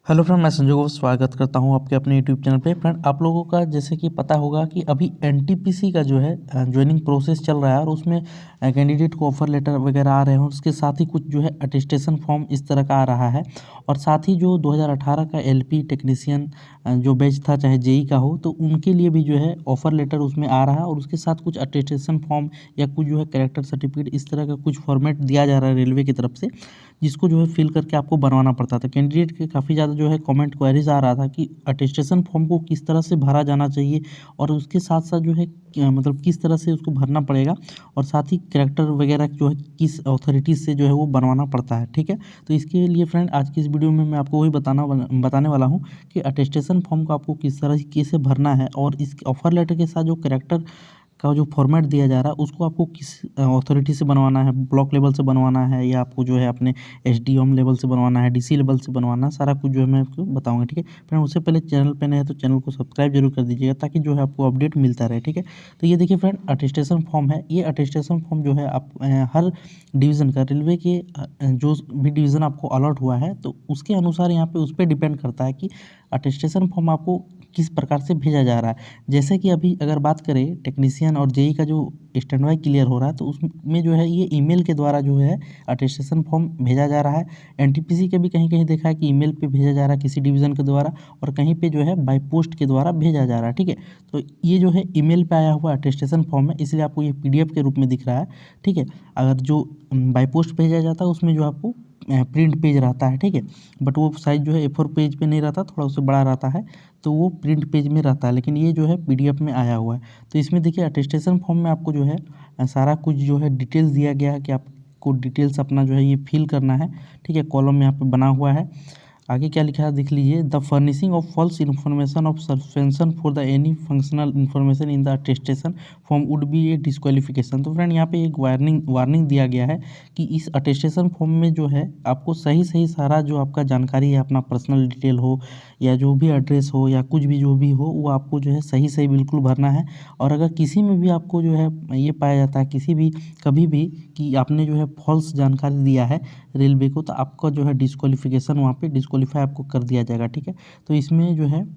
Hello friend, मैं संजय घोष स्वागत करता हूं आपके अपने यूट्यूब चैनल पे। फ्रेंड, आप लोगों का जैसे कि पता होगा कि अभी एनटीपीसी का जो है ज्वाइनिंग प्रोसेस चल रहा है और उसमें कैंडिडेट को ऑफर लेटर वगैरह आ रहे हैं और उसके साथ ही कुछ जो है अटेस्टेशन फॉर्म इस तरह का आ रहा है। और साथ ही जो 2018 का एलपी टेक्नीशियन जो बैच था, चाहे जेई का हो, तो उनके लिए भी जो है ऑफर लेटर उसमें आ रहा है और उसके साथ कुछ अटेस्टेशन फॉर्म या कुछ जो है कैरेक्टर सर्टिफिकेट इस तरह का कुछ फॉर्मेट दिया जा रहा है रेलवे की तरफ से, जिसको जो है फिल करके आपको बनवाना पड़ता था। कैंडिडेट के काफ़ी ज़्यादा जो है कमेंट क्वेरीज आ रहा था कि अटेस्टेशन फॉर्म को किस तरह से भरा जाना चाहिए और उसके साथ साथ जो है मतलब किस तरह से उसको भरना पड़ेगा और साथ ही कैरेक्टर वगैरह जो है किस अथॉरिटीज़ से जो है वो बनवाना पड़ता है। ठीक है, तो इसके लिए फ्रेंड आज की इस वीडियो में मैं आपको वही बताने वाला हूँ कि अटेस्टेशन फॉर्म को आपको किस तरह से भरना है और इस ऑफर लेटर के साथ जो कैरेक्टर का जो फॉर्मेट दिया जा रहा है उसको आपको किस अथॉरिटी से बनवाना है, ब्लॉक लेवल से बनवाना है या आपको जो है अपने एसडीएम लेवल से बनवाना है, डीसी लेवल से बनवाना है, सारा कुछ जो है मैं आपको बताऊंगा। ठीक है फ्रेंड, उससे पहले चैनल पे नए हैं तो चैनल को सब्सक्राइब जरूर कर दीजिएगा ताकि जो है आपको अपडेट मिलता रहे। ठीक है, तो ये देखिए फ्रेंड, अटेस्टेशन फॉर्म है। ये अटेस्टेशन फॉर्म जो है आप हर डिवीज़न का, रेलवे के जो भी डिवीज़न आपको अलॉट हुआ है तो उसके अनुसार यहाँ पे उस पर डिपेंड करता है कि अटेस्टेशन फॉर्म आपको किस प्रकार से भेजा जा रहा है। जैसे कि अभी अगर बात करें टेक्नीशियन और जेई का जो स्टैंड बाय क्लियर हो रहा है तो उसमें जो है ये ईमेल के द्वारा जो है अटेस्टेशन फॉर्म भेजा जा रहा है। एनटीपीसी के भी कहीं कहीं देखा है कि ईमेल पे भेजा जा रहा है किसी डिवीज़न के द्वारा और कहीं पे जो है बाय पोस्ट के द्वारा भेजा जा रहा है। ठीक है, तो ये जो है ईमेल पे आया हुआ अटेस्टेशन फॉर्म है, इसलिए आपको ये पीडीएफ के रूप में दिख रहा है। ठीक है, अगर जो बाय पोस्ट भेजा जाता है उसमें जो आपको प्रिंट पेज रहता है। ठीक है, बट वो साइज़ जो है ए4 पेज पे नहीं रहता, थोड़ा उससे बड़ा रहता है, तो वो प्रिंट पेज में रहता है, लेकिन ये जो है पीडीएफ में आया हुआ है। तो इसमें देखिए अटेस्टेशन फॉर्म में आपको जो है सारा कुछ जो है डिटेल्स दिया गया है कि आपको डिटेल्स अपना जो है ये फिल करना है। ठीक है, कॉलम यहाँ पे बना हुआ है। आगे क्या लिखा है देख लीजिए, the furnishing of false information of suspension for the any functional information in the attestation form would be a disqualification. तो फ्रेंड यहाँ पे एक वार्निंग दिया गया है कि इस अटेस्टेशन फॉर्म में जो है आपको सही सही सारा जो आपका जानकारी है, अपना पर्सनल डिटेल हो या जो भी एड्रेस हो या कुछ भी जो भी हो, वो आपको जो है सही सही बिल्कुल भरना है। और अगर किसी में भी आपको जो है ये पाया जाता है किसी भी कभी भी कि आपने जो है फॉल्स जानकारी दिया है रेलवे को, तो आपका जो है डिस्क्वालिफिकेशन वहाँ पे डिस्क्वालीफाई आपको कर दिया जाएगा। ठीक है, तो इसमें जो है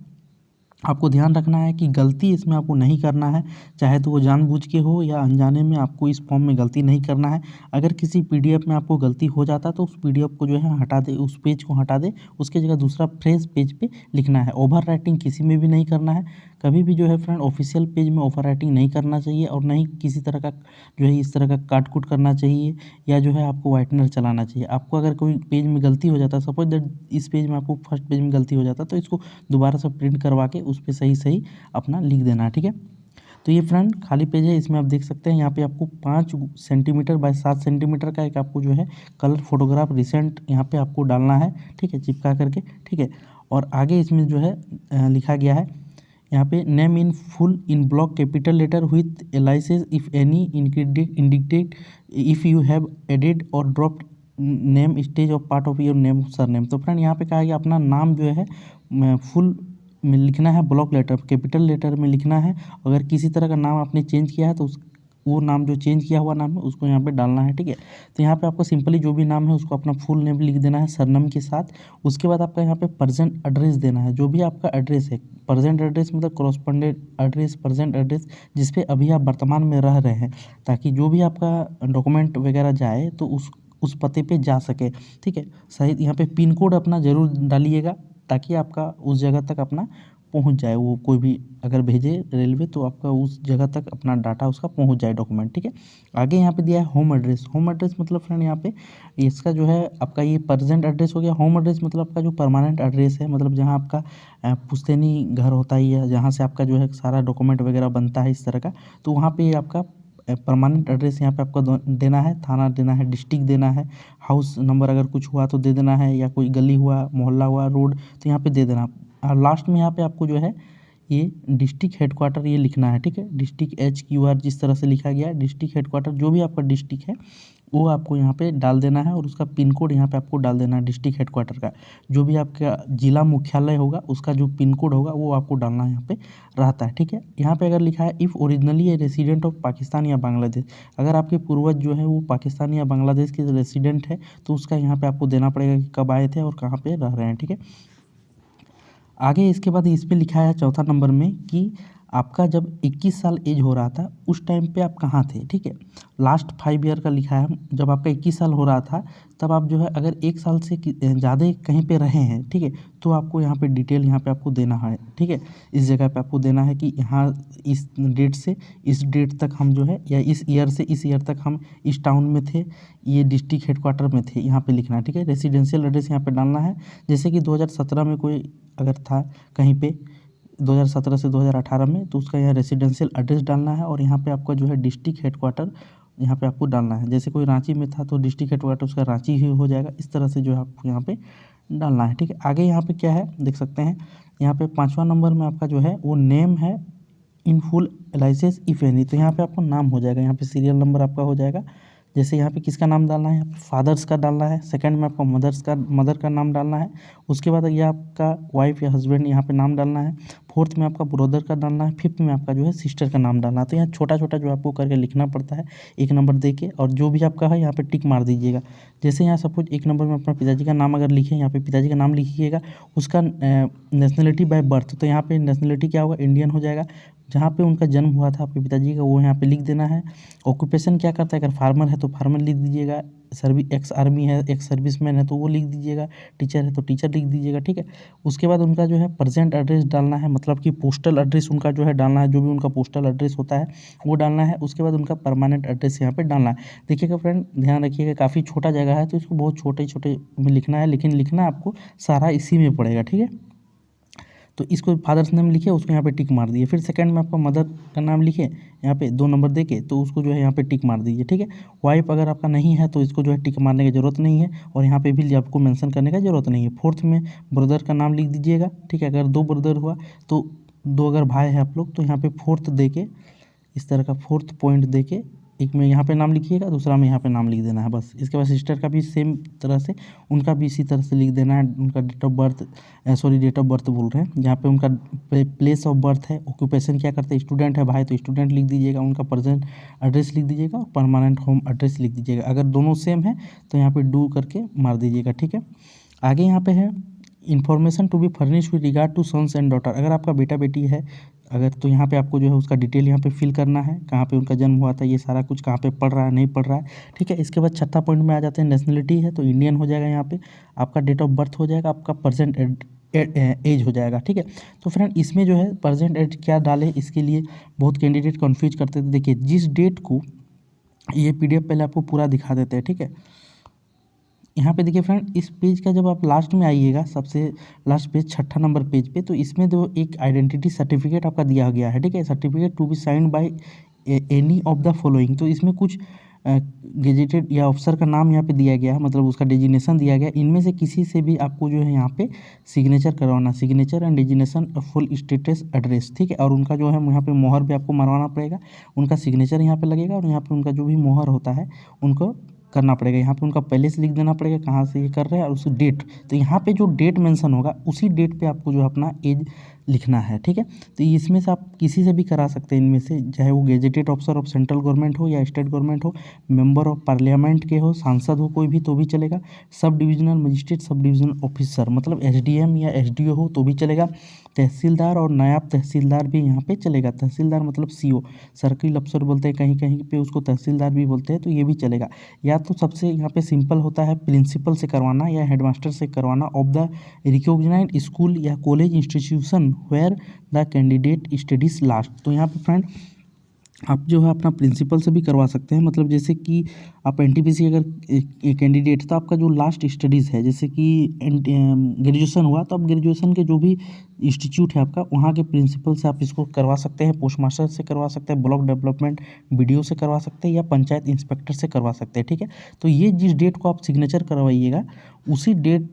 आपको ध्यान रखना है कि गलती इसमें आपको नहीं करना है, चाहे तो वो जानबूझ के हो या अनजाने में, आपको इस फॉर्म में गलती नहीं करना है। अगर किसी पीडीएफ में आपको गलती हो जाता है तो उस पीडीएफ को जो है हटा दे, उस पेज को हटा दे, उसकी जगह दूसरा फ्रेश पेज पे लिखना है। ओवर राइटिंग किसी में भी नहीं करना है। कभी भी जो है फ्रेंड ऑफिशियल पेज में ओवर राइटिंग नहीं करना चाहिए और नहीं किसी तरह का जो है इस तरह का काट कूट करना चाहिए या जो है आपको व्हाइटनर चलाना चाहिए। आपको अगर कोई पेज में गलती हो जाता है, सपोज दैट इस पेज में आपको फर्स्ट पेज में गलती हो जाता है, तो इसको दोबारा से प्रिंट करवा के उस पे सही सही अपना लिख देना है। ठीक है, तो ये फ्रेंड खाली पेज है, इसमें आप देख सकते हैं यहाँ पे आपको 5 सेंटीमीटर बाय 7 सेंटीमीटर का एक आपको जो है कलर फोटोग्राफ रिसेंट यहाँ पे आपको डालना है। ठीक है, चिपका करके। ठीक है, और आगे इसमें जो है लिखा गया है यहाँ पे, name in full in block capital letter with aliases if any indicate if you have added और dropped name stage of part of your name surname. तो फ्रेंड यहाँ पे कहा गया अपना नाम जो है फुल में लिखना है, ब्लॉक लेटर कैपिटल लेटर में लिखना है। अगर किसी तरह का नाम आपने चेंज किया है तो वो नाम जो चेंज किया हुआ नाम है उसको यहाँ पे डालना है। ठीक है, तो यहाँ पे आपको सिंपली जो भी नाम है उसको अपना फुल नेम लिख देना है सरनेम के साथ। उसके बाद आपका यहाँ पे प्रेजेंट एड्रेस देना है, जो भी आपका एड्रेस है। प्रेजेंट एड्रेस मतलब कॉरस्पॉन्डेंट एड्रेस, प्रेजेंट एड्रेस जिस पे अभी आप वर्तमान में रह रहे हैं, ताकि जो भी आपका डॉक्यूमेंट वगैरह जाए तो उस पते पे जा सके। ठीक है, सही यहाँ पे पिन कोड अपना ज़रूर डालिएगा ताकि आपका उस जगह तक अपना पहुंच जाए। वो कोई भी अगर भेजे रेलवे तो आपका उस जगह तक अपना डाटा उसका पहुंच जाए, डॉक्यूमेंट। ठीक है, आगे यहाँ पे दिया है होम एड्रेस। होम एड्रेस मतलब फ्रेंड यहाँ पे इसका जो है आपका ये प्रेजेंट एड्रेस हो गया। होम एड्रेस मतलब आपका जो परमानेंट एड्रेस है, मतलब जहाँ आपका पुश्तैनी घर होता ही है, जहाँ से आपका जो है सारा डॉक्यूमेंट वगैरह बनता है इस तरह का, तो वहाँ पे आपका परमानेंट एड्रेस यहाँ पे आपको देना है। थाना देना है, डिस्ट्रिक्ट देना है, हाउस नंबर अगर कुछ हुआ तो दे देना है, या कोई गली हुआ, मोहल्ला हुआ, रोड, तो यहाँ पे दे देना। और लास्ट में यहाँ पे आपको जो है ये डिस्ट्रिक्ट हेडक्वार्टर ये लिखना है। ठीक है, डिस्ट्रिक्ट HQR जिस तरह से लिखा गया है, डिस्ट्रिक्ट हेडक्वार्टर जो भी आपका डिस्ट्रिक्ट है वो आपको यहाँ पे डाल देना है और उसका पिन कोड यहाँ पे आपको डाल देना है। डिस्ट्रिक्ट हेडक्वार्टर का जो भी आपका जिला मुख्यालय होगा उसका जो पिन कोड होगा वो आपको डालना यहाँ पे रहता है। ठीक है, यहाँ पे अगर लिखा है if originally A resident of Pakistan या बांग्लादेश, अगर आपके पूर्वज जो है वो पाकिस्तान या बांग्लादेश के रेसिडेंट है तो उसका यहाँ पे आपको देना पड़ेगा कि कब आए थे और कहाँ पे रह रहे हैं। ठीक है, आगे इसके बाद इस पे लिखा है चौथा नंबर में कि आपका जब 21 साल एज हो रहा था उस टाइम पे आप कहाँ थे, ठीक है। लास्ट 5 ईयर का लिखा है, जब आपका 21 साल हो रहा था तब आप जो है अगर 1 साल से ज़्यादा कहीं पे रहे हैं, ठीक है, तो आपको यहाँ पे डिटेल यहाँ पे आपको देना है, ठीक है। इस जगह पे आपको देना है कि यहाँ इस डेट से इस डेट तक हम जो है, या इस ईयर से इस ईयर तक हम इस टाउन में थे, ये डिस्ट्रिक्ट हेडक्वार्टर में थे, यहाँ पे लिखना है, ठीक है। रेसिडेंशियल एड्रेस यहाँ पे डालना है। जैसे कि 2017 में कोई अगर था कहीं पे 2017 से 2018 में, तो उसका यहाँ रेसिडेंशियल एड्रेस डालना है और यहाँ पे आपका जो है डिस्ट्रिक्ट हेडक्वार्टर यहाँ पे आपको डालना है। जैसे कोई रांची में था तो डिस्ट्रिक्ट हेडक्वार्टर उसका रांची ही हो जाएगा। इस तरह से जो है आपको यहाँ पे डालना है, ठीक है। आगे यहाँ पे क्या है देख सकते हैं, यहाँ पे 5वां नंबर में आपका जो है वो नेम है in full license if any, तो यहाँ पे आपका नाम हो जाएगा, यहाँ पे सीरियल नंबर आपका हो जाएगा। जैसे यहाँ पे किसका नाम डालना है, फादर्स का डालना है। सेकंड में आपका मदर का नाम डालना है। उसके बाद ये आपका वाइफ या हस्बैंड यहाँ पे नाम डालना है। फोर्थ में आपका ब्रदर का डालना है। फिफ्थ में आपका जो है सिस्टर का नाम डालना है। तो यहाँ छोटा छोटा जो आपको करके लिखना पड़ता है एक नंबर दे के, और जो भी आपका है यहाँ पे टिक मार दीजिएगा। जैसे यहाँ सपोज एक नंबर में अपना पिताजी का नाम अगर लिखें, यहाँ पे पिताजी का नाम लिखिएगा, उसका नेशनलिटी बाय बर्थ, तो यहाँ पे नेशनलिटी क्या होगा, इंडियन हो जाएगा। जहाँ पे उनका जन्म हुआ था आपके पिताजी का वो यहाँ पे लिख देना है। ऑक्यूपेशन क्या करता है, अगर फार्मर है तो फार्मर लिख दीजिएगा, एक्स आर्मी है, एक्स सर्विसमैन है तो वो लिख दीजिएगा, टीचर है तो टीचर लिख दीजिएगा, ठीक है। उसके बाद उनका जो है प्रेजेंट एड्रेस डालना है, मतलब कि पोस्टल एड्रेस उनका जो है डालना है, जो भी उनका पोस्टल एड्रेस होता है वो डालना है। उसके बाद उनका परमानेंट एड्रेस यहाँ पे डालना है। देखिएगा फ्रेंड, ध्यान रखिएगा, काफ़ी छोटा जगह है तो इसको बहुत छोटे छोटे में लिखना है, लेकिन लिखना आपको सारा इसी में पड़ेगा, ठीक है। तो इसको फादर्स नेम लिखे, उसको यहाँ पे टिक मार दिए। फिर सेकंड में आपका मदर का नाम लिखे, यहाँ पे 2 नंबर देके, तो उसको जो है यहाँ पे टिक मार दीजिए, ठीक है। वाइफ अगर आपका नहीं है तो इसको जो है टिक मारने की ज़रूरत नहीं है, और यहाँ पे भी आपको मेंशन करने का ज़रूरत नहीं है। फोर्थ में ब्रदर का नाम लिख दीजिएगा, ठीक है। अगर 2 ब्रदर हुआ तो 2, अगर भाई है आप लोग तो यहाँ पे फोर्थ दे के, इस तरह का फोर्थ पॉइंट दे के, एक में यहाँ पे नाम लिखिएगा, दूसरा में यहाँ पे नाम लिख देना है बस। इसके बाद सिस्टर का भी सेम तरह से, उनका भी इसी तरह से लिख देना है। उनका डेट ऑफ बर्थ बोल रहे हैं, जहाँ पे उनका प्लेस ऑफ बर्थ है। ऑक्यूपेशन क्या करते हैं, स्टूडेंट है भाई तो स्टूडेंट लिख दीजिएगा, उनका प्रेजेंट एड्रेस लिख दीजिएगा और परमानेंट होम एड्रेस लिख दीजिएगा। अगर दोनों सेम है तो यहाँ पे डू करके मार दीजिएगा, ठीक है। आगे यहाँ पे है information to be furnish with regard to sons and daughter. अगर आपका बेटा बेटी है अगर, तो यहाँ पे आपको जो है उसका डिटेल यहाँ पे फिल करना है, कहाँ पे उनका जन्म हुआ था, ये सारा कुछ, कहाँ पे पढ़ रहा है नहीं पढ़ रहा है, ठीक है। इसके बाद छठा पॉइंट में आ जाते हैं, नेशनलिटी है तो इंडियन हो जाएगा, यहाँ पे आपका डेट ऑफ बर्थ हो जाएगा, आपका प्रेजेंट एज हो जाएगा, ठीक है। तो फ्रेंड इसमें जो है प्रेजेंट एज क्या डाले, इसके लिए बहुत कैंडिडेट कन्फ्यूज करते थे। देखिए जिस डेट को, ये PDF पहले आपको पूरा दिखा देते हैं, ठीक है। यहाँ पे देखिए फ्रेंड, इस पेज का जब आप लास्ट में आइएगा, सबसे लास्ट पेज, छठा नंबर पेज पे, तो इसमें जो एक आइडेंटिटी सर्टिफिकेट आपका दिया गया है, ठीक है। Certificate to be signed by any of the following, तो इसमें कुछ गेजेटेड या ऑफिसर का नाम यहाँ पे दिया गया है, मतलब उसका डेजिग्नेशन दिया गया। इनमें से किसी से भी आपको जो है यहाँ पे सिग्नेचर करवाना, signature and designation full status address, ठीक है। और उनका जो है यहाँ पे मोहर भी आपको मरवाना पड़ेगा, उनका सिग्नेचर यहाँ पे लगेगा, और यहाँ पे उनका जो भी मोहर होता है उनको करना पड़ेगा। यहाँ पे उनका पहले से लिख देना पड़ेगा कहाँ से ये कर रहे हैं, और उसी डेट, तो यहाँ पे जो डेट मेंशन होगा उसी डेट पे आपको जो है अपना एज लिखना है, ठीक है। तो इसमें से आप किसी से भी करा सकते हैं, इनमें से, चाहे वो gazetted officer of central government हो या स्टेट गवर्नमेंट हो, मेंबर ऑफ पार्लियामेंट के हो, सांसद हो कोई भी तो भी चलेगा, sub divisional magistrate, sub divisional officer मतलब SDM या SDO हो तो भी चलेगा, तहसीलदार और नायब तहसीलदार भी यहाँ पे चलेगा। तहसीलदार मतलब CO, सर्किल अफसर बोलते हैं, कहीं कहीं पे उसको तहसीलदार भी बोलते हैं, तो ये भी चलेगा। या तो सबसे यहाँ पे सिंपल होता है प्रिंसिपल से करवाना या हेडमास्टर से करवाना ऑफ द रिकॉग्नाइज्ड स्कूल या college institution where the candidate studies last. तो यहाँ पे फ्रेंड आप जो है अपना प्रिंसिपल से भी करवा सकते हैं, मतलब जैसे कि आप NTPC अगर कैंडिडेट, तो आपका जो लास्ट स्टडीज़ है, जैसे कि ग्रेजुएशन हुआ तो आप ग्रेजुएशन के जो भी इंस्टीट्यूट है आपका, वहाँ के प्रिंसिपल से आप इसको करवा सकते हैं, पोस्ट मास्टर से करवा सकते हैं, ब्लॉक डेवलपमेंट BDO से करवा सकते हैं, या पंचायत इंस्पेक्टर से करवा सकते हैं, ठीक है। तो ये जिस डेट को आप सिग्नेचर करवाइएगा उसी डेट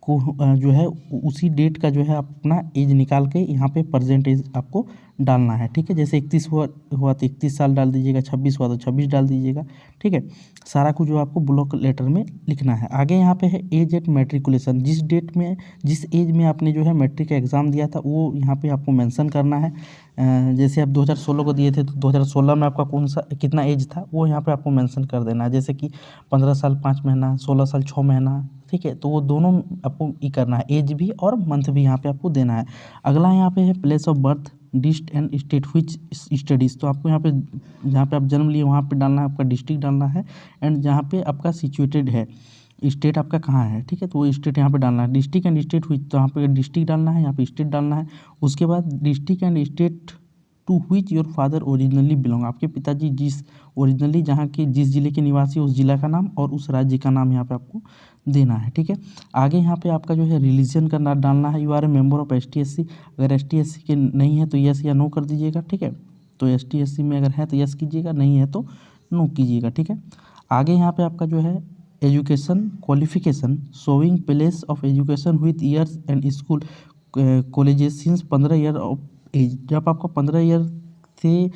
को जो है उसी डेट का जो है अपना एज निकाल के यहाँ पे प्रेजेंट एज आपको डालना है, ठीक है। जैसे 31 हुआ तो 31 साल डाल दीजिएगा, 26 हुआ तो 26 डाल दीजिएगा, ठीक है। सारा कुछ जो आपको ब्लॉक लेटर में लिखना है। आगे यहाँ पे है एज एट मैट्रिकुलेशन, जिस एज में आपने जो है मैट्रिक का एग्ज़ाम दिया था वो यहाँ पे आपको मेंशन करना है। जैसे आप 2016 को दिए थे तो 2016 में आपका कौन सा कितना एज था वो यहाँ पे आपको मेंशन कर देना है। जैसे कि 15 साल 5 महीना, 16 साल 6 महीना, ठीक है। तो वो दोनों आपको ये करना है, एज भी और मंथ भी यहाँ पे आपको देना है। अगला यहाँ पे है place of birth, district and state which studies. तो आपको यहाँ पे जहाँ पे आप जन्म लिए वहाँ पे डालना है, आपका डिस्ट्रिक्ट डालना है, एंड जहाँ पे आपका सिचुएटेड है, स्टेट आपका कहाँ है, ठीक है। तो वो स्टेट यहाँ पे डालना है, डिस्ट्रिक्ट एंड स्टेट व्हिच, तो यहाँ पे डिस्ट्रिक्ट डालना है, यहाँ पे स्टेट डालना है। उसके बाद district and state to which your father originally belong, आपके पिताजी जिस ओरिजिनली जहाँ के जिस जिले के निवासी उस जिला का नाम और उस राज्य का नाम यहाँ पे आपको देना है, ठीक है। आगे यहाँ पे आपका जो है रिलीजन का नाम डालना है। You are a member of ST SC, अगर ST SC के नहीं है तो यस या नो कर दीजिएगा, ठीक है। तो ST SC में अगर है तो यस कीजिएगा, नहीं है तो नो कीजिएगा, ठीक है। आगे यहाँ पे आपका जो है education qualification showing place of education with years and school colleges since 15 year of age. जब आपका 15 ईयर से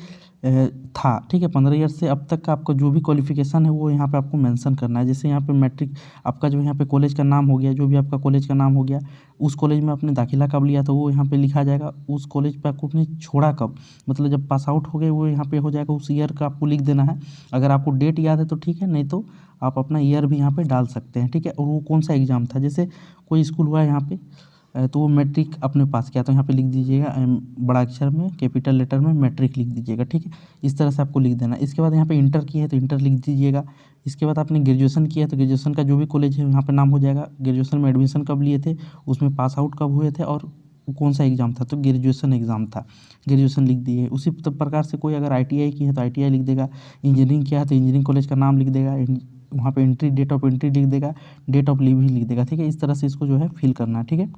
था, ठीक है, 15 ईयर से अब तक का आपका जो भी क्वालिफिकेशन है वो यहाँ पे आपको मेंशन करना है। जैसे यहाँ पे मैट्रिक आपका जो यहाँ पे कॉलेज का नाम हो गया, जो भी आपका कॉलेज का नाम हो गया, उस कॉलेज में आपने दाखिला कब लिया तो वो यहाँ पे लिखा जाएगा। उस कॉलेज पे आपको आपने छोड़ा कब, मतलब जब पास आउट हो गए वो यहाँ पे हो जाएगा, उस ईयर का आपको लिख देना है। अगर आपको डेट याद है तो ठीक है, नहीं तो आप अपना ईयर भी यहाँ पे डाल सकते हैं, ठीक है। और वो कौन सा एग्ज़ाम था, जैसे कोई स्कूल हुआ है यहाँ पे तो वो मैट्रिक अपने पास किया तो यहाँ पे लिख दीजिएगा बड़ा अक्षर में कैपिटल लेटर में मैट्रिक लिख दीजिएगा, ठीक है। इस तरह से आपको लिख देना। इसके बाद यहाँ पे इंटर किया है तो इंटर लिख दीजिएगा। इसके बाद आपने ग्रेजुएशन किया है तो ग्रेजुएशन का जो भी कॉलेज है यहाँ पे नाम हो जाएगा। ग्रेजुएशन में एडमिशन कब लिए थे, उसमें पास आउट कब हुए थे और कौन सा एग्ज़ाम था, तो ग्रेजुएशन एग्ज़ाम था, ग्रेजुएशन लिख दिए। उसी प्रकार से कोई अगर ITI की है तो ITI लिख देगा, इंजीनियरिंग किया है तो इंजीनियरिंग कॉलेज का नाम लिख देगा, वहाँ पे एंट्री डेट ऑफ एंट्री लिख देगा, डेट ऑफ लीव ही लिख देगा, ठीक है। इस तरह से इसको जो है फिल करना है, ठीक है।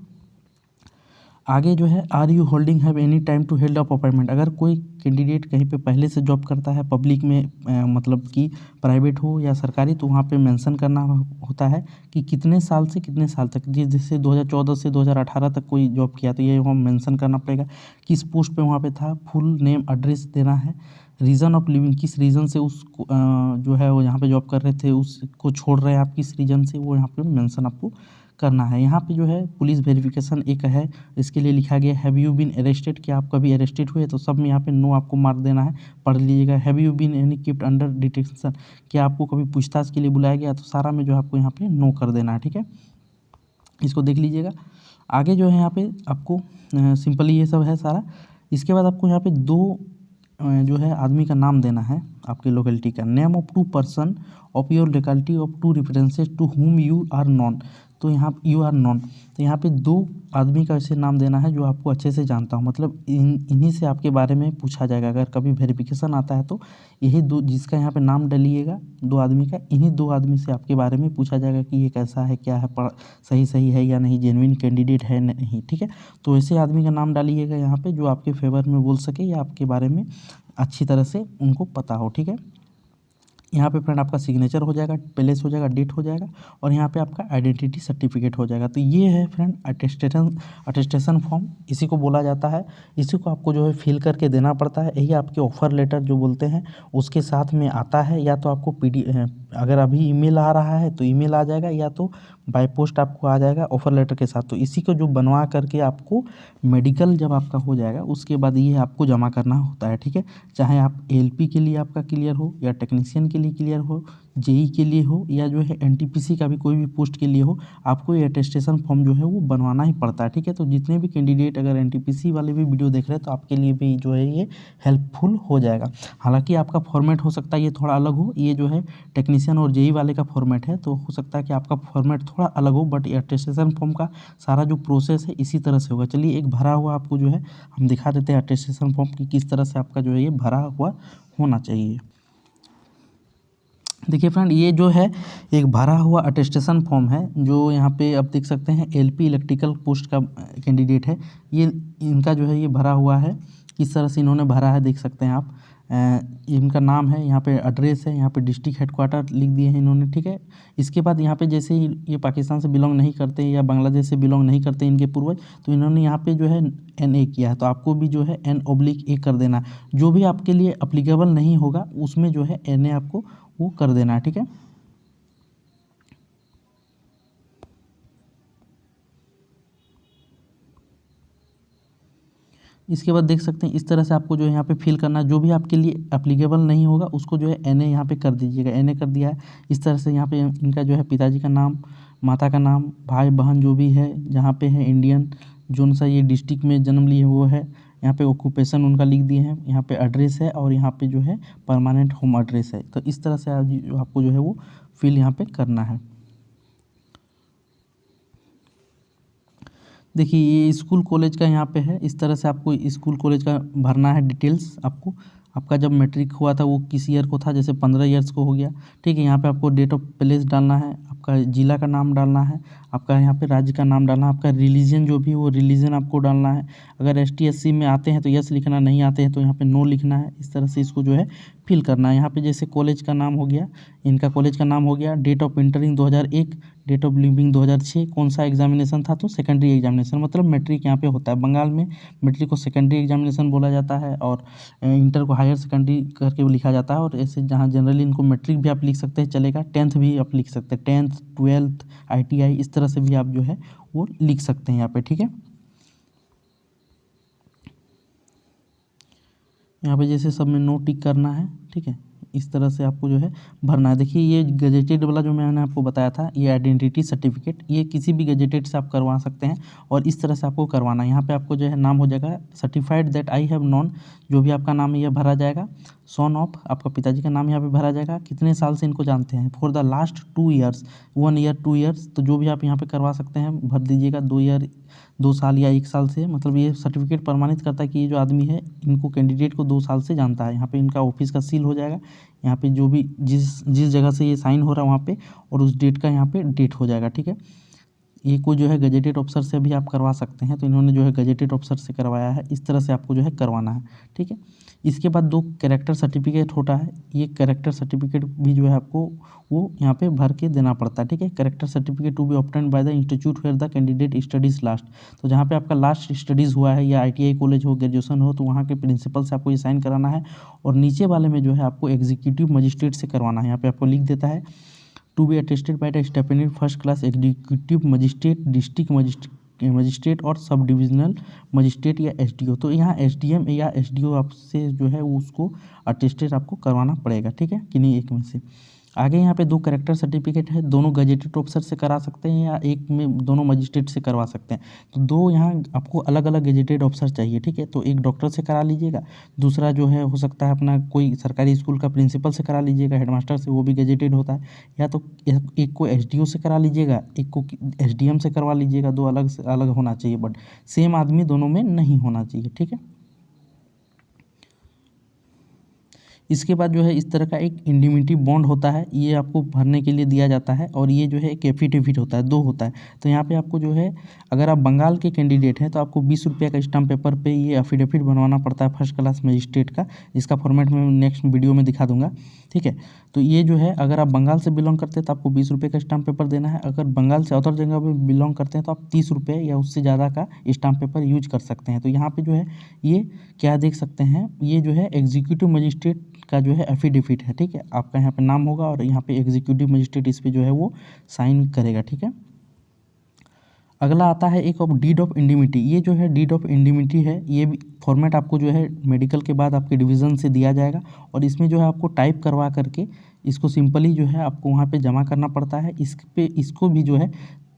आगे जो है are you holding have any time to held up appointment, अगर कोई कैंडिडेट कहीं पे पहले से जॉब करता है पब्लिक में मतलब कि प्राइवेट हो या सरकारी, तो वहाँ पे मेंशन करना होता है कि कितने साल से कितने साल तक, जैसे 2014 से 2018 तक कोई जॉब किया तो ये वहाँ मेंशन करना पड़ेगा। किस पोस्ट पे वहाँ पे था, फुल नेम एड्रेस देना है। रीज़न ऑफ लिविंग, किस रीज़न से उस जो है वो यहाँ पे जॉब कर रहे थे उसको छोड़ रहे हैं आप, किस रीज़न से, वो यहाँ पे मेंशन आपको करना है। यहाँ पे जो है पुलिस वेरिफिकेशन एक है, इसके लिए लिखा गया हैव यू बीन अरेस्टेड, क्या आप कभी अरेस्टेड हुए, तो सब में यहाँ पे नो आपको मार्क देना है। पढ़ लीजिएगा। Have you been any kept under detention, क्या आपको कभी पूछताछ के लिए बुलाया गया, तो सारा में जो आपको यहाँ पे नो कर देना है, ठीक है। इसको देख लीजिएगा। आगे जो है यहाँ पे आपको सिंपली ये सब है सारा। इसके बाद आपको यहाँ पे दो जो है आदमी का नाम देना है आपके लोकेलिटी का। Name of two person of your locality of two references to whom you are known, तो यहाँ यू आर नॉन, तो यहाँ पे दो आदमी का ऐसे नाम देना है जो आपको अच्छे से जानता हो, मतलब इन्हीं से आपके बारे में पूछा जाएगा। अगर कभी वेरिफिकेशन आता है तो यही दो जिसका यहाँ पे नाम डलिएगा दो आदमी का, इन्हीं दो आदमी से आपके बारे में पूछा जाएगा कि ये कैसा है, क्या है, सही है या नहीं, जेन्युइन कैंडिडेट है नहीं, ठीक है। तो ऐसे आदमी का नाम डालिएगा यहाँ पे जो आपके फेवर में बोल सके या आपके बारे में अच्छी तरह से उनको पता हो, ठीक है। यहाँ पे फ्रेंड आपका सिग्नेचर हो जाएगा, प्लेस हो जाएगा, डेट हो जाएगा, और यहाँ पे आपका आइडेंटिटी सर्टिफिकेट हो जाएगा। तो ये है फ्रेंड अटेस्टेशन फॉर्म, इसी को बोला जाता है। इसी को आपको जो है फिल करके देना पड़ता है। यही आपके ऑफ़र लेटर जो बोलते हैं उसके साथ में आता है, या तो आपको अगर अभी ईमेल आ रहा है तो ईमेल आ जाएगा, या तो बाय पोस्ट आपको आ जाएगा ऑफ़र लेटर के साथ। तो इसी को जो बनवा करके आपको मेडिकल जब आपका हो जाएगा उसके बाद ये आपको जमा करना होता है, ठीक है। चाहे आप LP के लिए आपका क्लियर हो या टेक्नीशियन के लिए क्लियर हो, JE के लिए हो, या जो है NTPC का भी कोई भी पोस्ट के लिए हो, आपको ये अटेस्टेशन फॉर्म जो है वो बनवाना ही पड़ता है, ठीक है। तो जितने भी कैंडिडेट अगर NTPC वाले भी वीडियो देख रहे हैं तो आपके लिए भी जो है ये हेल्पफुल हो जाएगा। हालांकि आपका फॉर्मेट हो सकता है ये थोड़ा अलग हो, ये जो है टेक्नीशियन और JE वाले का फॉर्मेट है, तो हो सकता है कि आपका फॉर्मेट थोड़ा अलग हो, बट ये अटेस्टेशन फॉर्म का सारा जो प्रोसेस है इसी तरह से होगा। चलिए एक भरा हुआ आपको जो है हम दिखा देते हैं अटेस्टेशन फॉर्म की किस तरह से आपका जो है ये भरा हुआ होना चाहिए। देखिए फ्रेंड, ये जो है एक भरा हुआ अटेस्टेशन फॉर्म है, जो यहाँ पे आप देख सकते हैं LP इलेक्ट्रिकल पोस्ट का कैंडिडेट है। ये इनका जो है ये भरा हुआ है, किस तरह से इन्होंने भरा है देख सकते हैं आप। इनका नाम है, यहाँ पे एड्रेस है, यहाँ पे डिस्ट्रिक्ट हेडक्वार्टर लिख दिए हैं इन्होंने, ठीक है। इसके बाद यहाँ पे जैसे ही ये पाकिस्तान से बिलोंग नहीं करते या बांग्लादेश से बिलोंग नहीं करते इनके पूर्वज, तो इन्होंने यहाँ पे जो है NA किया है, तो आपको भी जो है N/A कर देना। जो भी आपके लिए अप्लीकेबल नहीं होगा उसमें जो है NA आपको वो कर देना है, ठीक है। इसके बाद देख सकते हैं इस तरह से आपको जो है यहाँ पे फिल करना है। जो भी आपके लिए एप्लीकेबल नहीं होगा उसको जो है NA यहाँ पे कर दीजिएगा। NA कर दिया है। इस तरह से यहाँ पे इनका जो है पिताजी का नाम, माता का नाम, भाई बहन जो भी है जहाँ पे है इंडियन, जोन सा ये डिस्ट्रिक्ट में जन्म लिए वो है, यहाँ पे ऑक्यूपेशन उनका लिख दिए हैं, यहाँ पे एड्रेस है और यहाँ पे जो है परमानेंट होम एड्रेस है। तो इस तरह से आपको जो है वो फिल यहाँ पे करना है। देखिए ये स्कूल कॉलेज का यहाँ पे है। इस तरह से आपको स्कूल कॉलेज का भरना है डिटेल्स। आपको आपका जब मैट्रिक हुआ था वो किस ईयर को था, जैसे 15 ईयर्स को हो गया, ठीक है। यहाँ पे आपको डेट ऑफ प्लेस डालना है, आपका ज़िला का नाम डालना है, आपका यहाँ पे राज्य का नाम डालना है, आपका रिलीजन जो भी वो रिलीजन आपको डालना है। अगर ST SC में आते हैं तो यस लिखना, नहीं आते हैं तो यहाँ पे नो लिखना है। इस तरह से इसको जो है फिल करना है। यहाँ पे जैसे कॉलेज का नाम हो गया, इनका कॉलेज का नाम हो गया, date of entering 2001, date of leaving 2006, कौन सा एग्जामिनेशन था तो सेकेंडरी एग्जामिनेशन, मतलब मैट्रिक यहाँ पे होता है। बंगाल में मैट्रिक को सेकेंडरी एग्जामिनेशन बोला जाता है और इंटर को हायर सेकेंडरी करके लिखा जाता है। और ऐसे जहाँ जनरली इनको मैट्रिक भी आप लिख सकते हैं चलेगा, 10th भी आप लिख सकते हैं, 10th 12th ITI इस तरह से भी आप जो है वो लिख सकते हैं यहाँ पे, ठीक है। यहाँ पे जैसे सब में नो टिक करना है, ठीक है। इस तरह से आपको जो है भरना है। देखिए ये गजेटेड वाला जो मैंने आपको बताया था, ये आइडेंटिटी सर्टिफिकेट, ये किसी भी गजेटेड से आप करवा सकते हैं और इस तरह से आपको करवाना है। यहाँ पे आपको जो है नाम हो जाएगा certified that I have non, जो भी आपका नाम है ये भरा जाएगा। सन ऑफ, आपका पिताजी का नाम यहाँ पे भरा जाएगा। कितने साल से इनको जानते हैं, for the last 2 years, 1 year 2 years, तो जो भी आप यहाँ पे करवा सकते हैं भर दीजिएगा। 2 ईयर 2 साल या 1 साल से, मतलब ये सर्टिफिकेट प्रमाणित करता है कि ये जो आदमी है इनको कैंडिडेट को 2 साल से जानता है। यहाँ पे इनका ऑफिस का सील हो जाएगा, यहाँ पे जो भी जिस जगह से ये साइन हो रहा है वहाँ पे, और उस डेट का यहाँ पे डेट हो जाएगा, ठीक है। ये कोई जो है गजेटेड ऑफिसर से भी आप करवा सकते हैं, तो इन्होंने जो है गजेटेड ऑफिसर से करवाया है। इस तरह से आपको जो है करवाना है, ठीक है। इसके बाद 2 कैरेक्टर सर्टिफिकेट होता है, ये कैरेक्टर सर्टिफिकेट भी जो है आपको वो यहाँ पे भर के देना पड़ता है, ठीक है। Character certificate to be obtained by the institute where the candidate studies last, तो जहाँ पे आपका लास्ट स्टडीज़ हुआ है या ITI कॉलेज हो, ग्रेजुएशन हो, तो वहाँ के प्रिंसिपल से आपको ये साइन कराना है। और नीचे वाले में जो है आपको एग्जीक्यूटिव मजिस्ट्रेट से करवाना है। यहाँ पे आपको लिख देता है to be attested by the stipendiary first class executive magistrate, district magistrate और सब डिविजनल मजिस्ट्रेट या SDO। तो यहाँ SDM या SDO आपसे जो है उसको अटेस्टेड आपको करवाना पड़ेगा, ठीक है, किन्हीं एक में से। आगे यहाँ पे 2 कैरेक्टर सर्टिफिकेट है, दोनों गजेटेड ऑफिसर से करा सकते हैं या एक में दोनों मजिस्ट्रेट से करवा सकते हैं। तो 2 यहाँ आपको अलग अलग गजेटेड ऑफिसर चाहिए, ठीक है। तो एक डॉक्टर से करा लीजिएगा, दूसरा जो है हो सकता है अपना कोई सरकारी स्कूल का प्रिंसिपल से करा लीजिएगा, हेडमास्टर से, वो भी गजेटेड होता है। या तो एक को SDO से करा लीजिएगा, एक को SDM से करवा लीजिएगा। 2 अलग से अलग होना चाहिए, बट सेम आदमी दोनों में नहीं होना चाहिए, ठीक है। इसके बाद जो है इस तरह का एक इंडिमिटी बॉन्ड होता है, ये आपको भरने के लिए दिया जाता है। और ये जो है एक एफिडेविट होता है, 2 होता है। तो यहाँ पे आपको जो है अगर आप बंगाल के कैंडिडेट हैं तो आपको 20 रुपये का स्टाम्प पेपर पे ये एफिडेविट बनवाना पड़ता है फर्स्ट क्लास मजिस्ट्रेट का। इसका फॉर्मेट मैं नेक्स्ट वीडियो में दिखा दूंगा, ठीक है। तो ये जो है अगर आप बंगाल से बिलोंग करते हैं तो आपको 20 रुपये का स्टाम्प पेपर देना है। अगर बंगाल से अदर जगह पे बिलोंग करते हैं तो आप 30 रुपये या उससे ज़्यादा का स्टाम्प पेपर यूज कर सकते हैं। तो यहाँ पे जो है ये क्या देख सकते हैं, ये जो है एग्जीक्यूटिव मजिस्ट्रेट का जो है एफिडेविट है, ठीक है। आपका यहाँ पे नाम होगा और यहाँ पे एग्जीक्यूटिव मजिस्ट्रेट इस पे जो है वो साइन करेगा, ठीक है। अगला आता है एक डीड ऑफ इंडिमिटी। ये जो है डीड ऑफ इंडिमिटी है, ये भी फॉर्मेट आपको जो है मेडिकल के बाद आपके डिवीज़न से दिया जाएगा और इसमें जो है आपको टाइप करवा करके इसको सिंपली जो है आपको वहाँ पे जमा करना पड़ता है। इसको भी जो है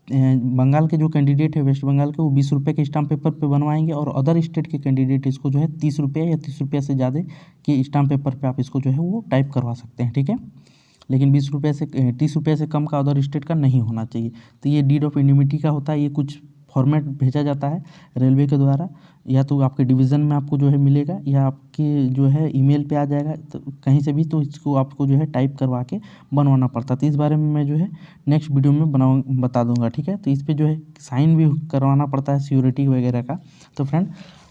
बंगाल के जो कैंडिडेट है वेस्ट बंगाल के, वो 20 रुपये के स्टाम्प पेपर पे बनवाएंगे और अदर स्टेट के कैंडिडेट इसको जो है 30 रुपये या 30 रुपये से ज़्यादा के स्टाम्प पेपर पे आप इसको जो है वो टाइप करवा सकते हैं, ठीक है। लेकिन 20 रुपये से 30 रुपये से कम का अदर स्टेट का नहीं होना चाहिए। तो ये डीड ऑफ इंडिमिटी का होता है। ये कुछ फॉर्मेट भेजा जाता है रेलवे के द्वारा, या तो आपके डिवीज़न में आपको जो है मिलेगा या आपके जो है ईमेल पे आ जाएगा, तो कहीं से भी, तो इसको आपको जो है टाइप करवा के बनवाना पड़ता है। तो इस बारे में मैं जो है नेक्स्ट वीडियो में बता दूंगा, ठीक है। तो इस पर जो है साइन भी करवाना पड़ता है सिक्योरिटी वगैरह का। तो फ्रेंड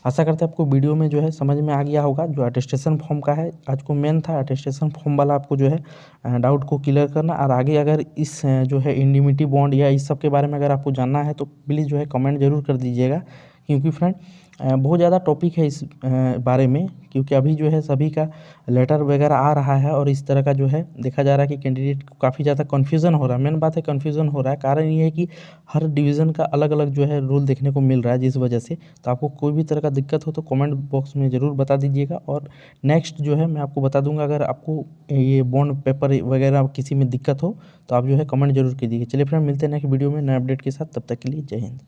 आशा करते हैं आपको वीडियो में जो है समझ में आ गया होगा। जो अटेस्टेशन फॉर्म का है आज को मेन था, अटेस्टेशन फॉर्म वाला आपको जो है डाउट को क्लियर करना। और आगे अगर इस जो है इंडिमिटी बॉन्ड या इस सब के बारे में अगर आपको जानना है तो प्लीज़ जो है कमेंट ज़रूर कर दीजिएगा, क्योंकि फ्रेंड बहुत ज़्यादा टॉपिक है इस बारे में, क्योंकि अभी जो है सभी का लेटर वगैरह आ रहा है और इस तरह का जो है देखा जा रहा है कि कैंडिडेट को काफ़ी ज़्यादा कन्फ्यूज़न हो रहा है। मेन बात है कन्फ्यूज़न हो रहा है, कारण ये है कि हर डिवीज़न का अलग अलग जो है रूल देखने को मिल रहा है, जिस वजह से तो आपको कोई भी तरह का दिक्कत हो तो कमेंट बॉक्स में ज़रूर बता दीजिएगा। और नेक्स्ट जो है मैं आपको बता दूंगा, अगर आपको ये बॉन्ड पेपर वगैरह किसी में दिक्कत हो तो आप जो है कमेंट जरूर कीजिएगा। चलिए फ्रेंड, मिलते हैं नेक्स्ट वीडियो में नए अपडेट के साथ, तब तक के लिए जय हिंद।